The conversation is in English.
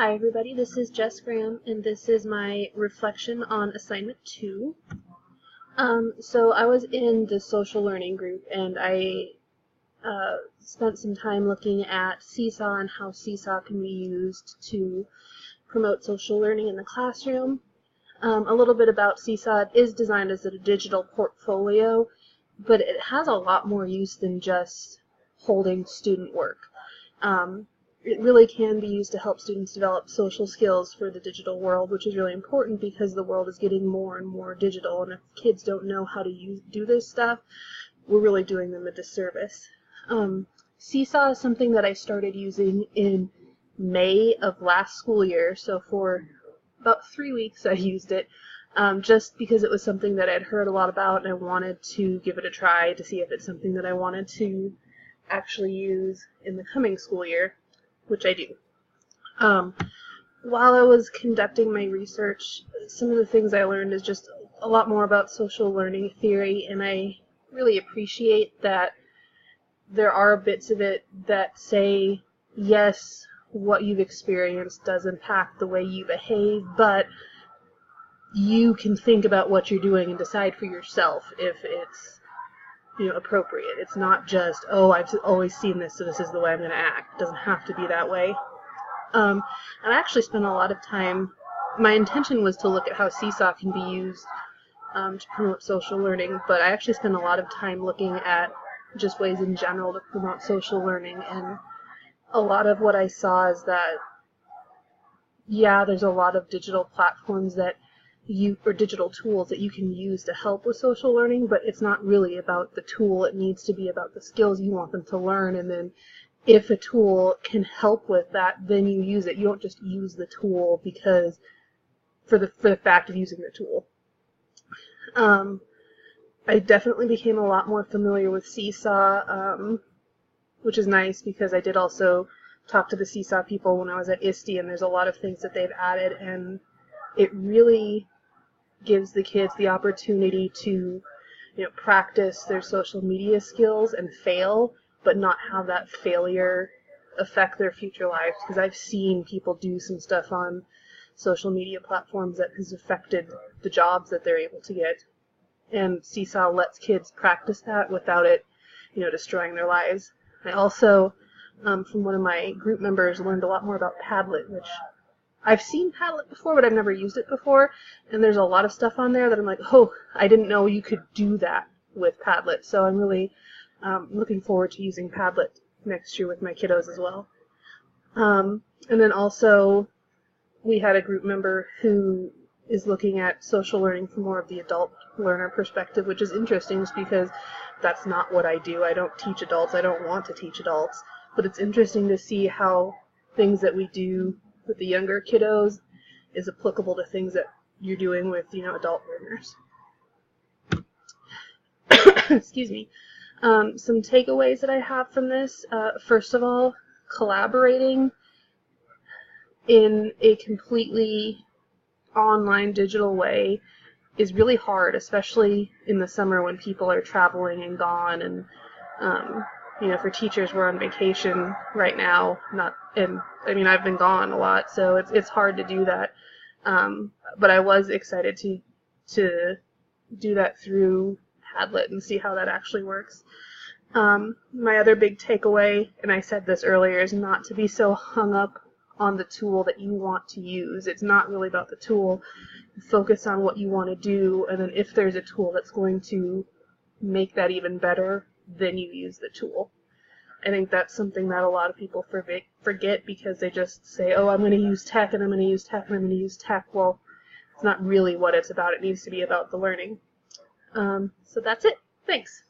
Hi everybody, this is Jess Graham, and this is my reflection on assignment 2. So I was in the social learning group, and I spent some time looking at Seesaw and how Seesaw can be used to promote social learning in the classroom. A little bit about Seesaw. It is designed as a digital portfolio, but it has a lot more use than just holding student work. It really can be used to help students develop social skills for the digital world, which is really important because the world is getting more and more digital, and if kids don't know how to do this stuff, we're really doing them a disservice. Seesaw is something that I started using in May of last school year, so for about 3 weeks I used it, just because it was something that I'd heard a lot about and I wanted to give it a try to see if it's something that I wanted to actually use in the coming school year, which I do. While I was conducting my research, some of the things I learned is just a lot more about social learning theory, and I really appreciate that there are bits of it that say, yes, what you've experienced does impact the way you behave, but you can think about what you're doing and decide for yourself if it's appropriate. It's not just, oh, I've always seen this, so this is the way I'm going to act. It doesn't have to be that way. And I actually spent a lot of time, my intention was to look at how Seesaw can be used to promote social learning, but I actually spent a lot of time looking at just ways in general to promote social learning, and a lot of what I saw is that, yeah, there's a lot of digital platforms or digital tools that you can use to help with social learning, but it's not really about the tool. It needs to be about the skills you want them to learn, and then if a tool can help with that, then you use it. You don't just use the tool because for the fact of using the tool. I definitely became a lot more familiar with Seesaw, which is nice because I did also talk to the Seesaw people when I was at ISTE, and there's a lot of things that they've added, and it really gives the kids the opportunity to practice their social media skills and fail, but not have that failure affect their future lives, because I've seen people do some stuff on social media platforms that has affected the jobs that they're able to get, and Seesaw lets kids practice that without it destroying their lives. I also, from one of my group members, learned a lot more about Padlet, which I've seen Padlet before, but I've never used it before, and there's a lot of stuff on there that I'm like, oh, I didn't know you could do that with Padlet, so I'm really looking forward to using Padlet next year with my kiddos as well. And then also, we had a group member who is looking at social learning from more of the adult learner perspective, which is interesting just because that's not what I do. I don't teach adults. I don't want to teach adults, but it's interesting to see how things that we do with the younger kiddos is applicable to things that you're doing with adult learners. Excuse me. Some takeaways that I have from this. First of all, collaborating in a completely online digital way is really hard, especially in the summer when people are traveling and gone, and for teachers, we're on vacation right now, I've been gone a lot, so it's hard to do that. But I was excited to do that through Padlet and see how that actually works. My other big takeaway, and I said this earlier, is not to be so hung up on the tool that you want to use. It's not really about the tool. Focus on what you want to do, and then if there's a tool that's going to make that even better, then you use the tool. I think that's something that a lot of people forget because they just say, oh, I'm going to use tech, and I'm going to use tech, and I'm going to use tech. Well, it's not really what it's about. It needs to be about the learning. So that's it. Thanks.